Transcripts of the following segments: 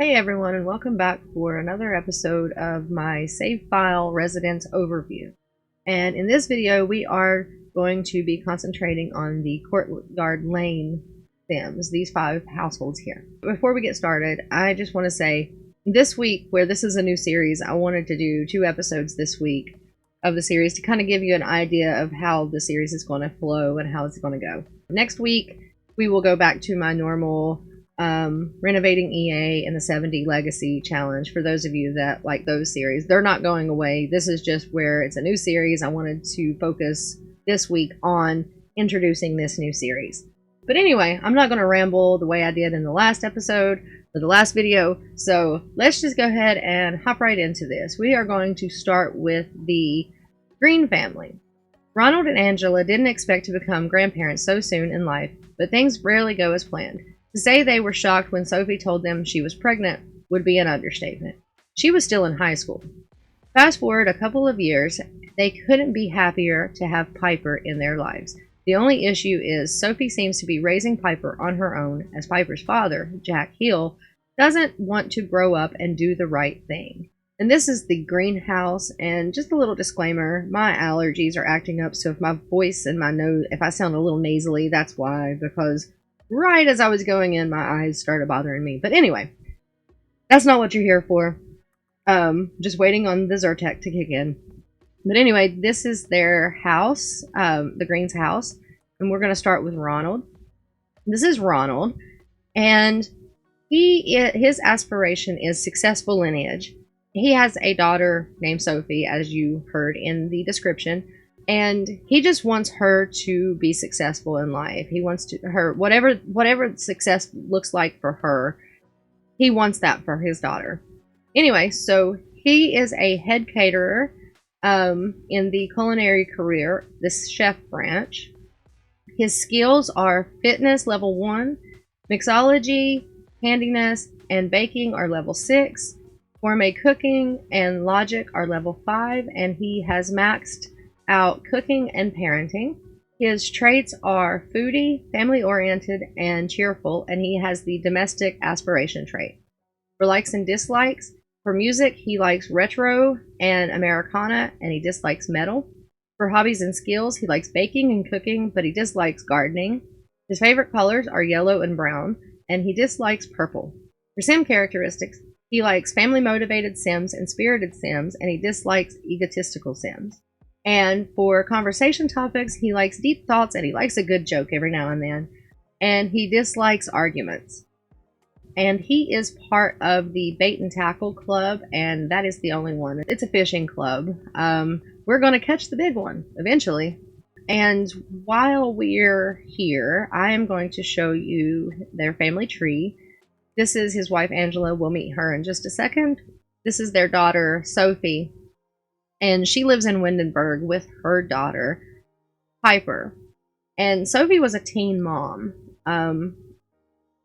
Hey everyone, and welcome back for another episode of my save file residence overview. And in this video, we are going to be concentrating on the Courtyard Lane Sims, these 5 households here. Before we get started, I just want to say this week, where this is a new series, I wanted to do 2 episodes this week of the series to kind of give you an idea of how the series is going to flow and how it's going to go. Next week, we will go back to my normal renovating EA and the 70 Legacy Challenge. For those of you that like those series, they're not going away. This is just where it's a new series. I wanted to focus this week on introducing this new series. But anyway, I'm not going to ramble the way I did in the last episode or the last video, so let's just go ahead and hop right into this. We are going to start with the Green family. Ronald and Angela didn't expect to become grandparents so soon in life, but things rarely go as planned. To say they were shocked when Sophie told them she was pregnant would be an understatement. She was still in high school. Fast forward a couple of years, they couldn't be happier to have Piper in their lives. The only issue is Sophie seems to be raising Piper on her own, as Piper's father, Jack Hill, doesn't want to grow up and do the right thing. And this is the greenhouse, and just a little disclaimer, my allergies are acting up, so if my voice and my nose, if I sound a little nasally, that's why, because right as I was going in, my eyes started bothering me. But anyway, that's not what you're here for. Just waiting on the Zyrtec to kick in. But anyway, this is their house, the Green's house. And we're going to start with Ronald. This is Ronald. And his aspiration is successful lineage. He has a daughter named Sophie, as you heard in the description. And he just wants her to be successful in life. He wants to whatever success looks like for her, he wants that for his daughter. Anyway, so he is a head caterer in the culinary career, this chef branch. His skills are fitness level 1, mixology, handiness, and baking are level 6, gourmet cooking and logic are level 5, and he has maxed out cooking and parenting. His traits are foodie, family-oriented, and cheerful, and he has the domestic aspiration trait. For likes and dislikes, for music, he likes retro and Americana, and he dislikes metal. For hobbies and skills, he likes baking and cooking, but he dislikes gardening. His favorite colors are yellow and brown, and he dislikes purple. For sim characteristics, he likes family-motivated sims and spirited sims, and he dislikes egotistical sims. And for conversation topics, he likes deep thoughts and he likes a good joke every now and then. And he dislikes arguments. And he is part of the Bait and Tackle Club, and that is the only one. It's a fishing club. We're going to catch the big one eventually. And while we're here, I am going to show you their family tree. This is his wife, Angela. We'll meet her in just a second. This is their daughter, Sophie. And she lives in Windenburg with her daughter, Piper. And Sophie was a teen mom.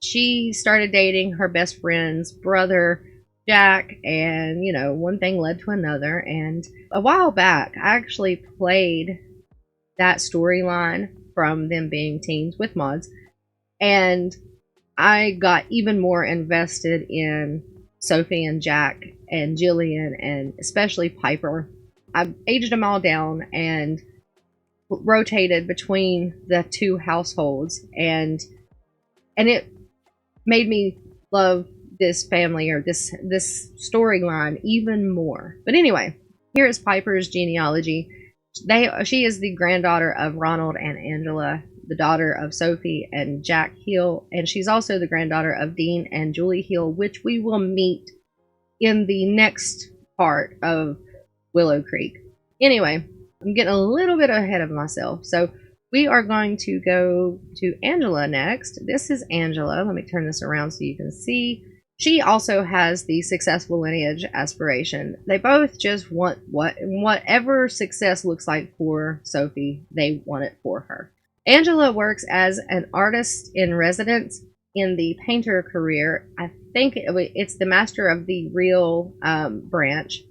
She started dating her best friend's brother, Jack, and, one thing led to another. And a while back, I actually played that storyline from them being teens with mods. And I got even more invested in Sophie and Jack and Jillian, and especially Piper. I aged them all down and rotated between the 2 households, and it made me love this family, or this storyline, even more. But anyway, here is Piper's genealogy. She is the granddaughter of Ronald and Angela, the daughter of Sophie and Jack Hill, and she's also the granddaughter of Dean and Julie Hill, which we will meet in the next part of Willow Creek. Anyway, I'm getting a little bit ahead of myself. So we are going to go to Angela next. This is Angela. Let me turn this around so you can see. She also has the successful lineage aspiration. They both just want whatever success looks like for Sophie, they want it for her. Angela works as an artist in residence in the painter career. I think it's the Master of the Real branch.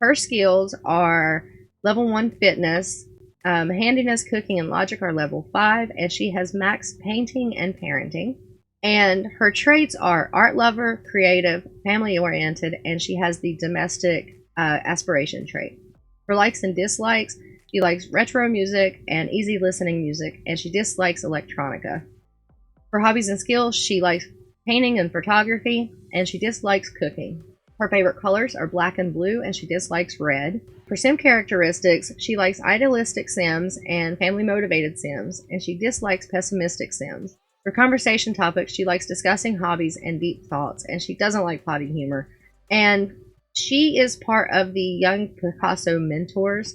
Her skills are level 1 fitness, handiness, cooking, and logic are level 5, and she has max painting and parenting. And her traits are art lover, creative, family oriented, and she has the domestic aspiration trait. Her likes and dislikes: she likes retro music and easy listening music, and she dislikes electronica. For hobbies and skills, she likes painting and photography, and she dislikes cooking. Her favorite colors are black and blue, and she dislikes red. For sim characteristics, she likes idealistic sims and family motivated sims, and she dislikes pessimistic sims. For conversation topics, she likes discussing hobbies and deep thoughts, and she doesn't like potty humor. And she is part of the Young Picasso Mentors.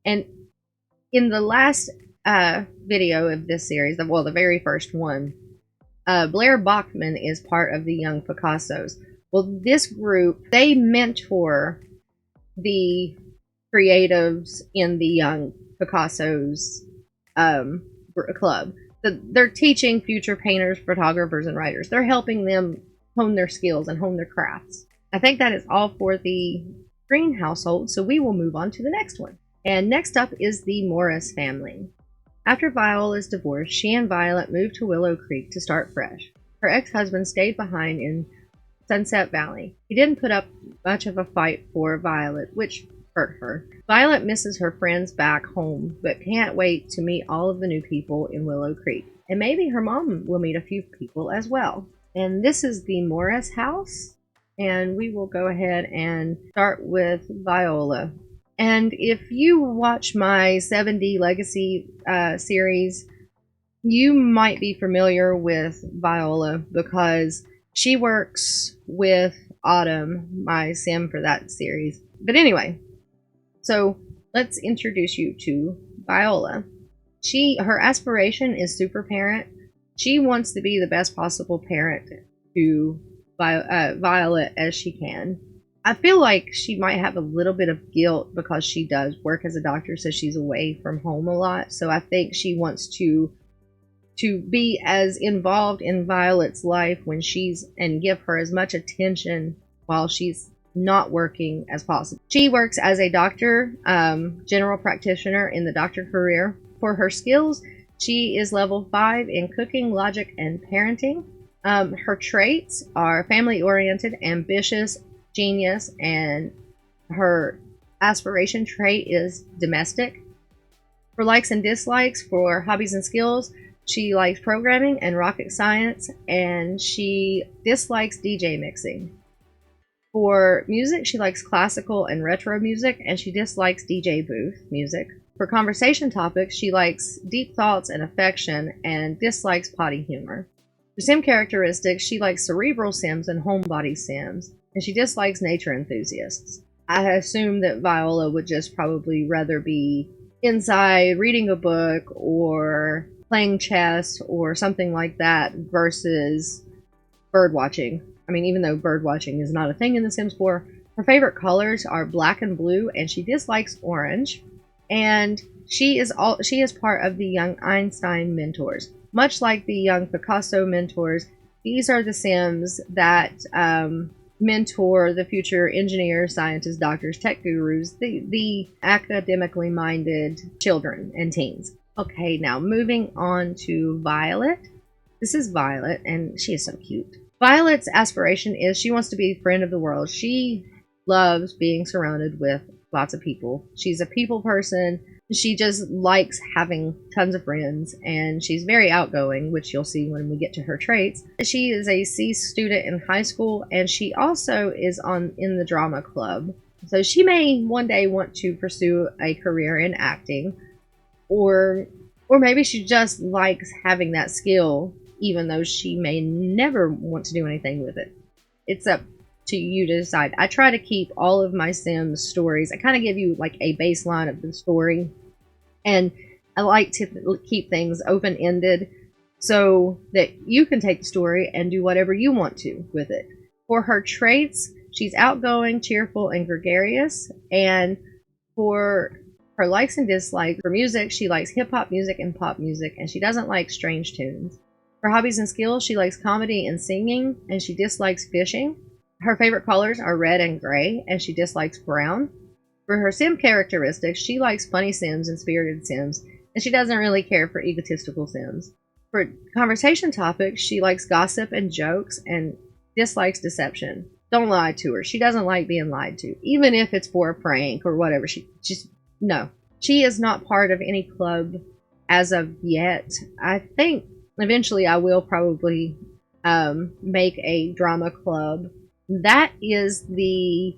And in the last video of this series, well, the very first one, Blair Bachman is part of the Young Picassos. Well, this group, they mentor the creatives in the Young Picassos club. They're teaching future painters, photographers, and writers. They're helping them hone their skills and hone their crafts. I think that is all for the Green household, so we will move on to the next one. And next up is the Morris family. After Viola's divorce, she and Violet moved to Willow Creek to start fresh. Her ex-husband stayed behind in Sunset Valley. He didn't put up much of a fight for Violet, which hurt her. Violet misses her friends back home, but can't wait to meet all of the new people in Willow Creek. And maybe her mom will meet a few people as well. And this is the Morris house, and we will go ahead and start with Viola. And if you watch my 7D Legacy series, you might be familiar with Viola because she works with Autumn, my sim for that series. But anyway, so let's introduce you to Viola. Her aspiration is super parent. She wants to be the best possible parent to Violet as she can. I feel like she might have a little bit of guilt because she does work as a doctor, so she's away from home a lot. So I think she wants to be as involved in Violet's life and give her as much attention while she's not working as possible. She works as a doctor, general practitioner in the doctor career. For her skills, she is level 5 in cooking, logic, and parenting. Her traits are family oriented, ambitious, genius, and her aspiration trait is domestic. For likes and dislikes, for hobbies and skills, she likes programming and rocket science, and she dislikes DJ mixing. For music, she likes classical and retro music, and she dislikes DJ booth music. For conversation topics, she likes deep thoughts and affection, and dislikes potty humor. For sim characteristics, she likes cerebral sims and homebody sims, and she dislikes nature enthusiasts. I assume that Viola would just probably rather be inside reading a book or playing chess or something like that versus bird watching. I mean, even though bird watching is not a thing in The Sims 4, her favorite colors are black and blue, and she dislikes orange. And she is part of the Young Einstein Mentors. Much like the Young Picasso Mentors, these are the Sims that mentor the future engineers, scientists, doctors, tech gurus, the academically minded children and teens. Okay, now moving on to Violet. This is Violet, and she is so cute. Violet's aspiration is she wants to be a friend of the world. She loves being surrounded with lots of people. She's a people person. She just likes having tons of friends, and she's very outgoing, which you'll see when we get to her traits. She is a C student in high school, and she also is in the drama club. So she may one day want to pursue a career in acting, or maybe she just likes having that skill, even though she may never want to do anything with it. It's up to you to decide. I try to keep all of my Sims stories. I kind of give you like a baseline of the story, and I like to keep things open-ended so that you can take the story and do whatever you want to with it. For her traits, she's outgoing, cheerful, and gregarious. And for her likes and dislikes, for music, she likes hip-hop music and pop music, and she doesn't like strange tunes. For hobbies and skills, she likes comedy and singing, and she dislikes fishing. Her favorite colors are red and gray, and she dislikes brown. For her sim characteristics, she likes funny sims and spirited sims, and she doesn't really care for egotistical sims. For conversation topics, she likes gossip and jokes and dislikes deception. Don't lie to her. She doesn't like being lied to, even if it's for a prank or whatever. She just, no. She is not part of any club as of yet. I think eventually I will probably make a drama club. That is the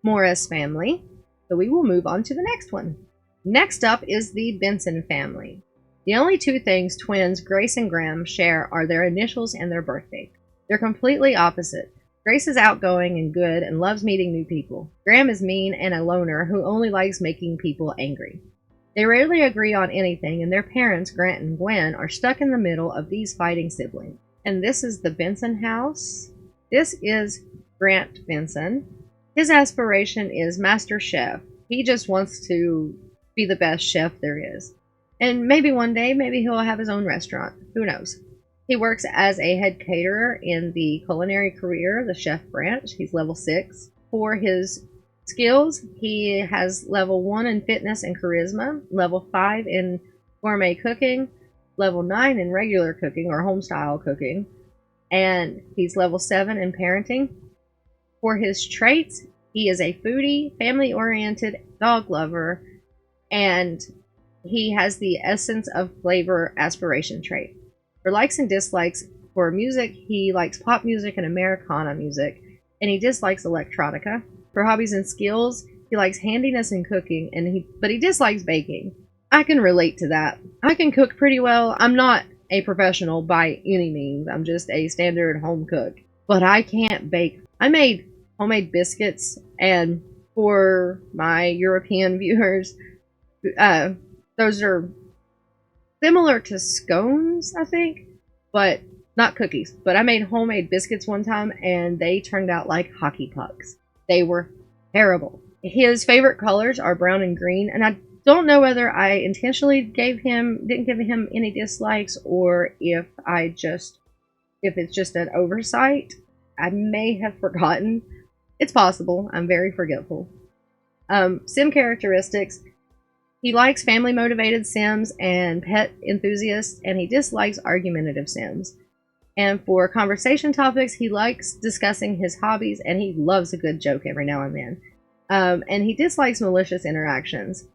Morris family. So we will move on to the next one. Next up is the Benson family. The only two things twins Grace and Graham share are their initials and their birthday. They're completely opposite. Grace is outgoing and good and loves meeting new people. Graham is mean and a loner who only likes making people angry. They rarely agree on anything, and their parents, Grant and Gwen, are stuck in the middle of these fighting siblings. And this is the Benson house. This is Grant Benson. His aspiration is Master Chef. He just wants to be the best chef there is. And maybe one day, maybe he'll have his own restaurant. Who knows? He works as a head caterer in the culinary career, the chef branch. He's level 6. For his skills, he has level 1 in fitness and charisma, level 5 in gourmet cooking, level 9 in regular cooking or home-style cooking, and he's level 7 in parenting. For his traits, he is a foodie, family-oriented, dog lover, and he has the essence of flavor aspiration trait. For likes and dislikes, for music, he likes pop music and Americana music, and he dislikes electronica. For hobbies and skills, he likes handiness and cooking, but he dislikes baking. I can relate to that. I can cook pretty well. I'm not a professional by any means. I'm just a standard home cook. But I can't bake. I made homemade biscuits, and for my European viewers, those are similar to scones, I think, but not cookies. But I made homemade biscuits one time, and they turned out like hockey pucks. They were terrible. His favorite colors are brown and green, and I don't know whether I intentionally didn't give him any dislikes, or if it's just an oversight. I may have forgotten. It's possible. I'm very forgetful. Sim characteristics. He likes family-motivated Sims and pet enthusiasts, and he dislikes argumentative Sims. And for conversation topics, he likes discussing his hobbies, and he loves a good joke every now and then. And he dislikes malicious interactions.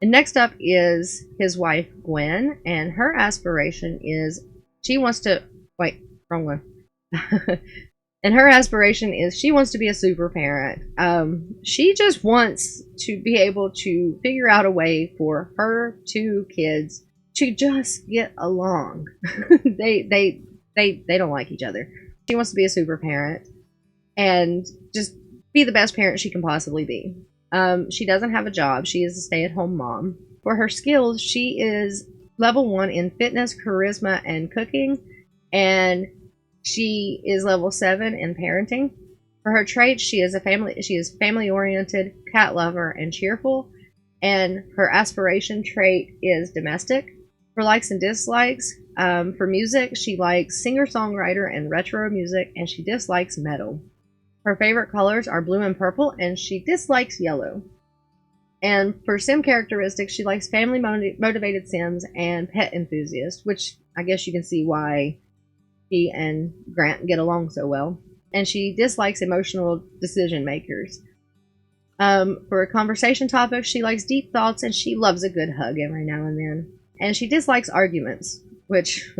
And next up is his wife, Gwen, and her aspiration is she wants to be a super parent. She just wants to be able to figure out a way for her two kids to just get along. They don't like each other. She wants to be a super parent and just be the best parent she can possibly be. She doesn't have a job. She is a stay-at-home mom. For her skills, she is level 1 in fitness, charisma, and cooking, and she is level 7 in parenting. For her traits, she is family-oriented, cat lover, and cheerful, and her aspiration trait is domestic. For likes and dislikes, for music, she likes singer-songwriter and retro music, and she dislikes metal. Her favorite colors are blue and purple, and she dislikes yellow. And for sim characteristics, she likes family-motivated Sims and pet enthusiasts, which I guess you can see why she and Grant get along so well. And she dislikes emotional decision makers. For conversation topics, she likes deep thoughts, and she loves a good hug every now and then. And she dislikes arguments, which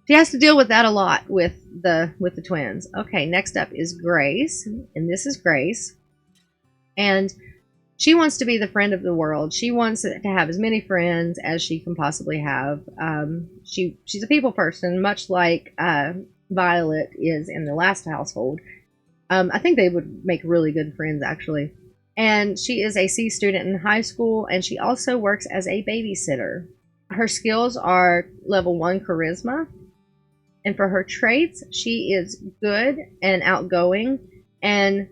she has to deal with that a lot with the twins. Okay, next up is Grace, and this is Grace. And she wants to be the friend of the world. She wants to have as many friends as she can possibly have. She's a people person, much like Violet is in the last household. I think they would make really good friends, actually. And she is a C student in high school, and she also works as a babysitter. Her skills are level 1 charisma. And for her traits, she is good and outgoing, and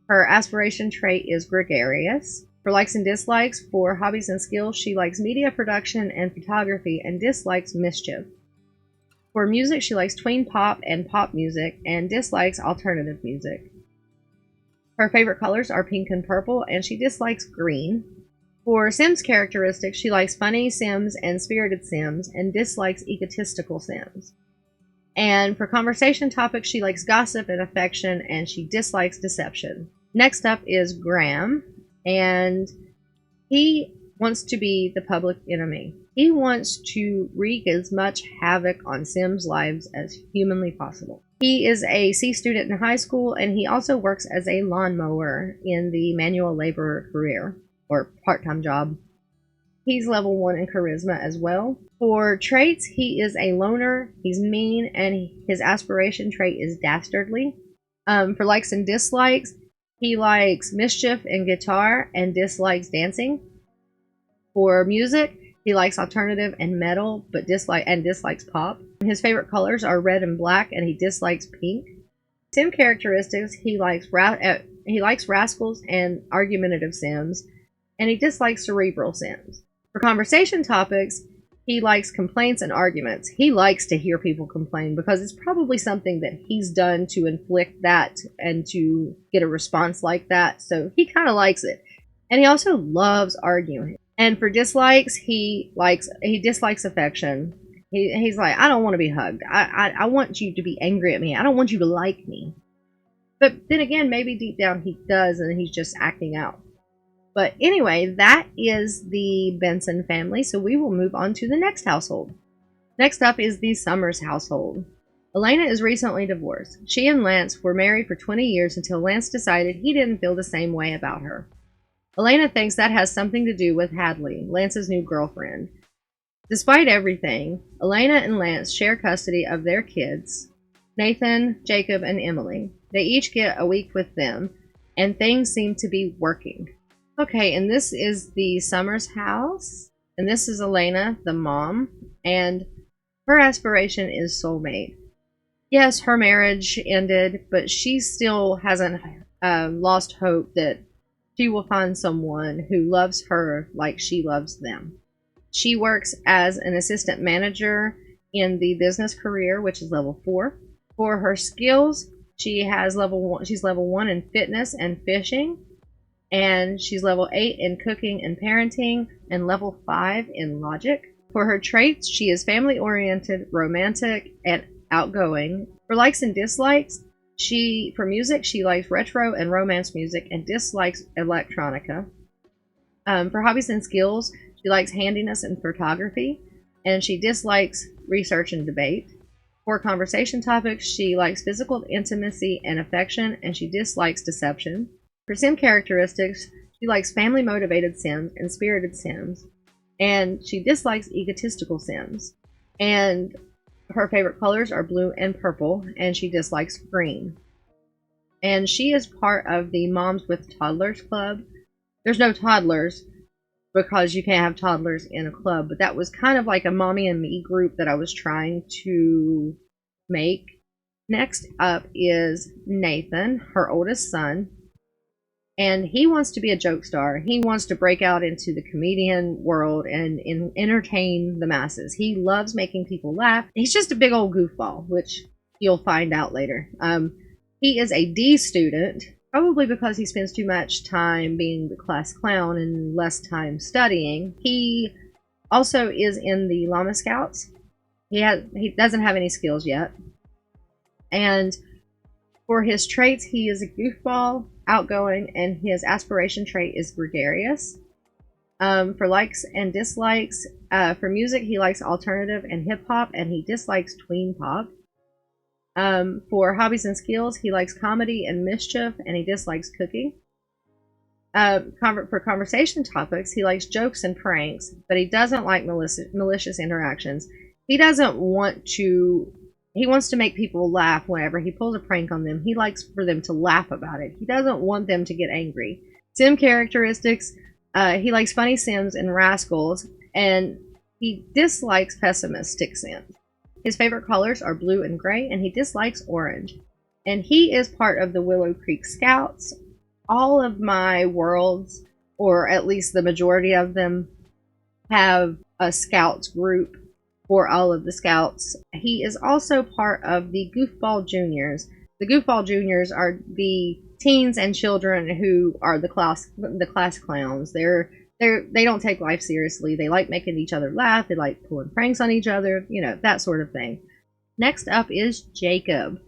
her aspiration trait is gregarious. For likes and dislikes, for hobbies and skills, she likes media production and photography and dislikes mischief. For music, she likes tween pop and pop music and dislikes alternative music. Her favorite colors are pink and purple, and she dislikes green. For Sims characteristics, she likes funny Sims and spirited Sims and dislikes egotistical Sims. And for conversation topics, she likes gossip and affection, and she dislikes deception. Next up is Graham, and he wants to be the public enemy. He wants to wreak as much havoc on Sims' lives as humanly possible. He is a C student in high school, and he also works as a lawnmower in the manual labor career, or part-time job. He's level 1 in charisma as well. For traits, he is a loner, he's mean, and his aspiration trait is dastardly. For likes and dislikes, he likes mischief and guitar and dislikes dancing. For music, he likes alternative and metal, but dislikes pop. His favorite colors are red and black, and he dislikes pink. Sim characteristics, he likes rascals and argumentative Sims, and he dislikes cerebral Sims. For conversation topics, he likes complaints and arguments. He likes to hear people complain because it's probably something that he's done to inflict that and to get a response like that. So he kind of likes it. And he also loves arguing. And for dislikes, he dislikes affection. He's like, I don't want to be hugged. I want you to be angry at me. I don't want you to like me. But then again, maybe deep down he does, and he's just acting out. But anyway, that is the Benson family, so we will move on to the next household. Next up is the Summers household. Elena is recently divorced. She and Lance were married for 20 years until Lance decided he didn't feel the same way about her. Elena thinks that has something to do with Hadley, Lance's new girlfriend. Despite everything, Elena and Lance share custody of their kids, Nathan, Jacob, and Emily. They each get a week with them, and things seem to be working. Okay, and this is the Summers house, and this is Elena, the mom, and her aspiration is soulmate. Yes, her marriage ended, but she still hasn't lost hope that she will find someone who loves her like she loves them. She works as an assistant manager in the business career, which is level 4. For her skills, she's level 1 in fitness and fishing. And she's level 8 in cooking and parenting, and level 5 in logic. For her traits, she is family-oriented, romantic, and outgoing. For likes and dislikes, for music, she likes retro and romance music and dislikes electronica. For hobbies and skills, she likes handiness and photography, and she dislikes research and debate. For conversation topics, she likes physical intimacy and affection, and she dislikes deception. For Sim characteristics, she likes family-motivated Sims and spirited Sims, and she dislikes egotistical Sims. And her favorite colors are blue and purple, and she dislikes green. And she is part of the Moms with Toddlers Club. There's no toddlers because you can't have toddlers in a club, but that was kind of like a mommy and me group that I was trying to make. Next up is Nathan, her oldest son. And he wants to be a joke star. He wants to break out into the comedian world and entertain the masses. He loves making people laugh. He's just a big old goofball, which you'll find out later. He is a D student, probably because he spends too much time being the class clown and less time studying. He also is in the Llama Scouts. He doesn't have any skills yet. And for his traits, he is a goofball, outgoing, and his aspiration trait is gregarious. For likes and dislikes, for music, he likes alternative and hip-hop, and he dislikes tween pop. For hobbies and skills, he likes comedy and mischief, and he dislikes cooking. For conversation topics, he likes jokes and pranks, but he doesn't like malicious interactions. He wants to make people laugh whenever he pulls a prank on them. He likes for them to laugh about it. He doesn't want them to get angry. Sim characteristics, he likes funny Sims and rascals, and he dislikes pessimistic Sims. His favorite colors are blue and gray, and he dislikes orange. And he is part of the Willow Creek Scouts. All of my worlds, or at least the majority of them, have a Scouts group for all of the Scouts. He is also part of the Goofball Juniors. The Goofball Juniors are the teens and children who are the class clowns. They're they don't take life seriously. They like making each other laugh. They like pulling pranks on each other, you know, that sort of thing. Next up is Jacob.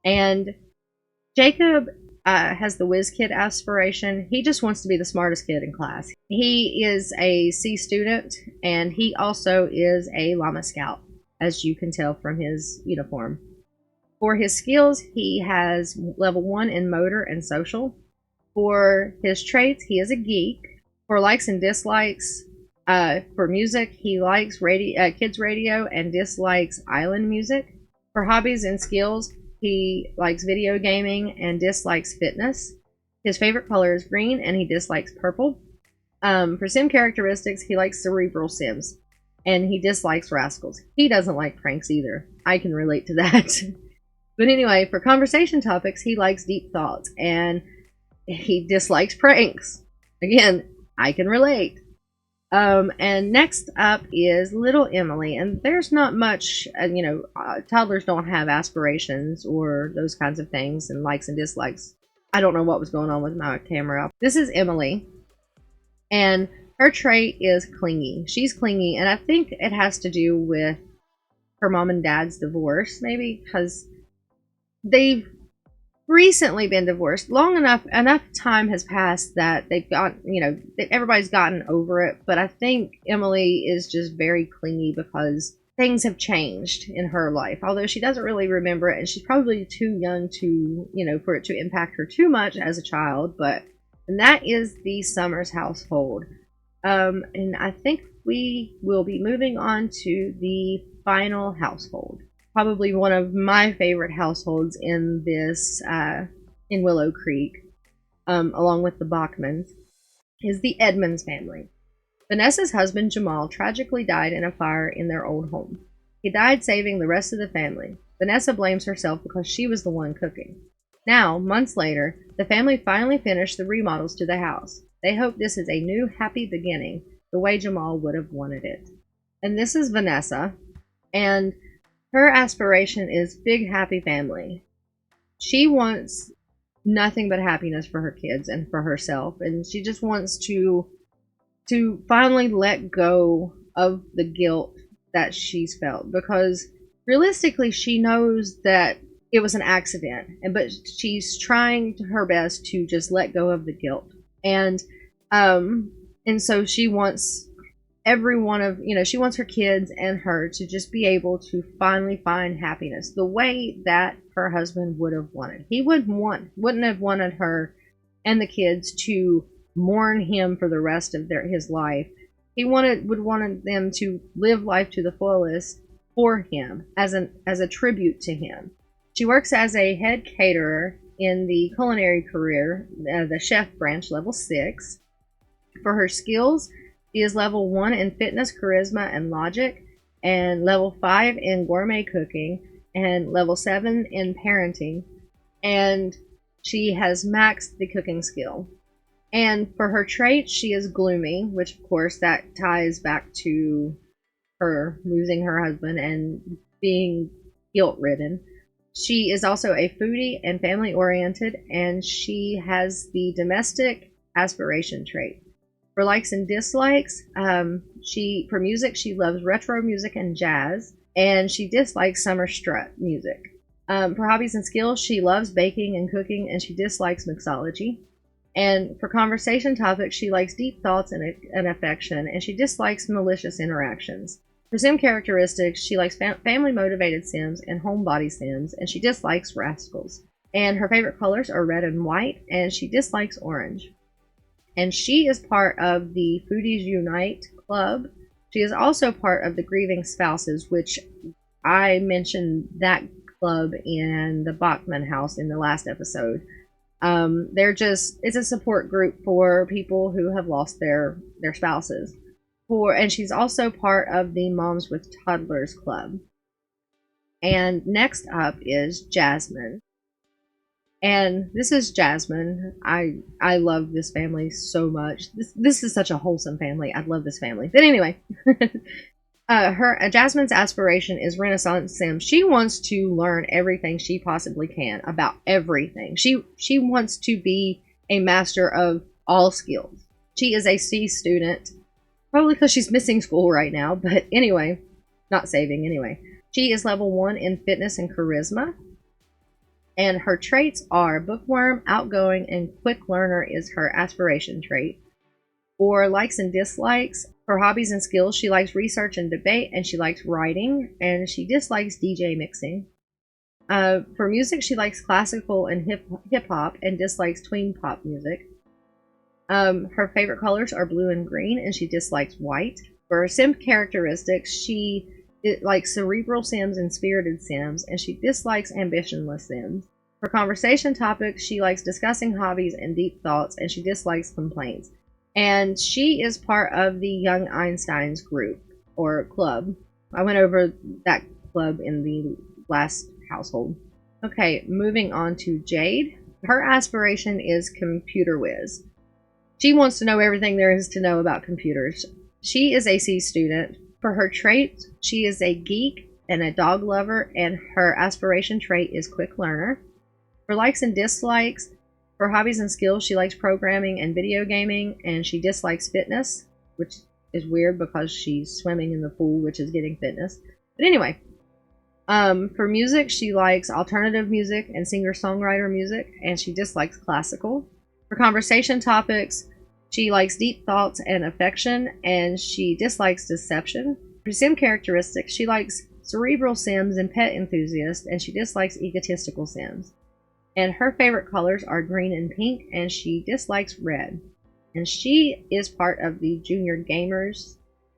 And Jacob has the whiz kid aspiration. He just wants to be the smartest kid in class. He is a C student, and he also is a llama scout, as you can tell from his uniform. For his skills, he has level 1 in motor and social. For his traits, he is a geek. For likes and dislikes, for music, he likes kids radio and dislikes island music. For hobbies and skills, he likes video gaming and dislikes fitness. His favorite color is green, and he dislikes purple. For sim characteristics, he likes cerebral sims, and he dislikes rascals. He doesn't like pranks either. I can relate to that. But anyway, for conversation topics, he likes deep thoughts, and he dislikes pranks. Again, I can relate. And next up is little Emily, and there's not much, toddlers don't have aspirations or those kinds of things and likes and dislikes. I don't know what was going on with my camera. This is Emily, and her trait is clingy. She's clingy, and I think it has to do with her mom and dad's divorce, maybe, because they've recently been divorced. Enough time has passed that they've got, everybody's gotten over it, but I think Emily is just very clingy because things have changed in her life, although she doesn't really remember it, and she's probably too young to, for it to impact her too much as a child. And that is the Summers household. And I think we will be moving on to the final household. Probably one of my favorite households in this, in Willow Creek, along with the Bachmans, is the Edmonds family. Vanessa's husband, Jamal, tragically died in a fire in their old home. He died saving the rest of the family. Vanessa blames herself because she was the one cooking. Now, months later, the family finally finished the remodels to the house. They hope this is a new, happy beginning, the way Jamal would have wanted it. And this is Vanessa, and her aspiration is big, happy family. She wants nothing but happiness for her kids and for herself, and she just wants to finally let go of the guilt that she's felt, because realistically she knows that it was an accident, but she's trying her best to just let go of the guilt. And so she wants she wants her kids and her to just be able to finally find happiness the way that her husband would have wanted. He wouldn't have wanted her and the kids to mourn him for the rest of his life. He wanted them to live life to the fullest for him, as a tribute to him. She works as a head caterer in the culinary career, the chef branch, level 6. For her skills, she is level 1 in fitness, charisma, and logic, and level 5 in gourmet cooking, and level 7 in parenting, and she has maxed the cooking skill. And for her trait, she is gloomy, which of course that ties back to her losing her husband and being guilt-ridden. She is also a foodie and family-oriented, and she has the domestic aspiration trait. For likes and dislikes, for music, she loves retro music and jazz, and she dislikes summer strut music. For hobbies and skills, she loves baking and cooking, and she dislikes mixology. And for conversation topics, she likes deep thoughts and affection, and she dislikes malicious interactions. For sim characteristics, she likes family-motivated sims and homebody sims, and she dislikes rascals. And her favorite colors are red and white, and she dislikes orange. And she is part of the Foodies Unite Club. She is also part of the Grieving Spouses, which I mentioned that club in the Bachman house in the last episode. It's a support group for people who have lost their spouses. And she's also part of the Moms with Toddlers Club. And next up is Jasmine. And this is Jasmine. I love this family so much. This is such a wholesome family. I love this family. But anyway, Jasmine's aspiration is Renaissance Sim. She wants to learn everything she possibly can about everything. She wants to be a master of all skills. She is a C student, probably because she's missing school right now, but anyway, not saving anyway. She is level 1 in fitness and charisma, and her traits are bookworm, outgoing, and quick learner is her aspiration trait. For likes and dislikes, for hobbies and skills, she likes research and debate, and she likes writing, and she dislikes DJ mixing. For music, she likes classical and hip hop and dislikes tween pop music. Her favorite colors are blue and green, and she dislikes white. For her sim characteristics, she likes cerebral sims and spirited sims, and she dislikes ambitionless sims. For conversation topics, she likes discussing hobbies and deep thoughts, and she dislikes complaints. And she is part of the Young Einsteins group, or club. I went over that club in the last household. Okay, moving on to Jade. Her aspiration is computer whiz. She wants to know everything there is to know about computers. She is a C student. For her traits, she is a geek and a dog lover, and her aspiration trait is quick learner. For likes and dislikes, for hobbies and skills, she likes programming and video gaming, and she dislikes fitness, which is weird because she's swimming in the pool, which is getting fitness. But anyway, for music, she likes alternative music and singer-songwriter music, and she dislikes classical. For conversation topics, she likes deep thoughts and affection, and she dislikes deception. For sim characteristics, she likes cerebral sims and pet enthusiasts, and she dislikes egotistical sims. And her favorite colors are green and pink, and she dislikes red. And she is part of the Junior Gamers,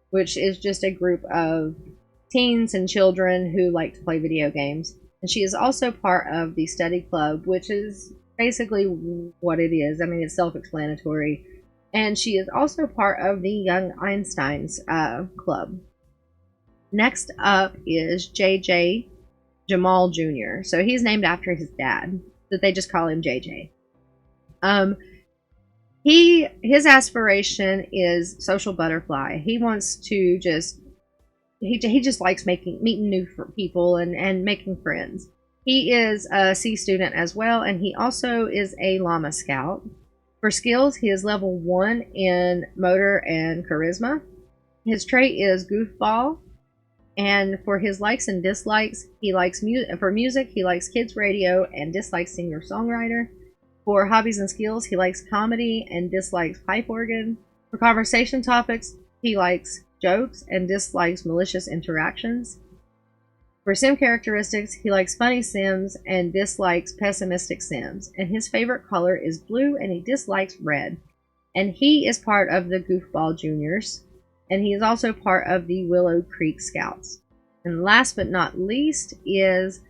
which is just a group of teens and children who like to play video games. And she is also part of the study club, which is basically what it is. I mean, it's self-explanatory. And she is also part of the Young Einsteins club. Next up is JJ Jamal Jr. So he's named after his dad, that they just call him JJ. His aspiration is social butterfly. He wants to he just likes meeting new people and making friends. He is a C student as well, and he also is a llama scout. For skills, he is level 1 in motor and charisma. His trait is goofball. And for his likes and dislikes, he likes for music, he likes kids radio and dislikes singer-songwriter. For hobbies and skills, he likes comedy and dislikes pipe organ. For conversation topics, he likes jokes and dislikes malicious interactions. For sim characteristics, he likes funny sims and dislikes pessimistic sims. And his favorite color is blue, and he dislikes red. And he is part of the Goofball Juniors. And he is also part of the Willow Creek Scouts. And last but not least is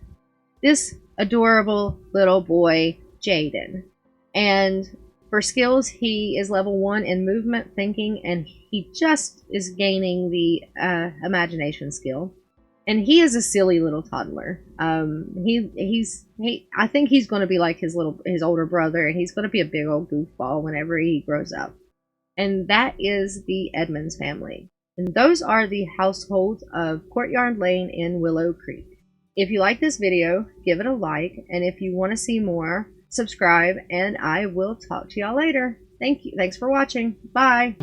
this adorable little boy, Jaden. And for skills, he is level 1 in movement, thinking, and he just is gaining the imagination skill. And he is a silly little toddler. I think he's going to be like his older brother, and he's going to be a big old goofball whenever he grows up. And that is the Edmonds family. And those are the households of Courtyard Lane in Willow Creek. If you like this video, give it a like, and if you want to see more, subscribe, and I will talk to y'all later. Thank you. Thanks for watching. Bye.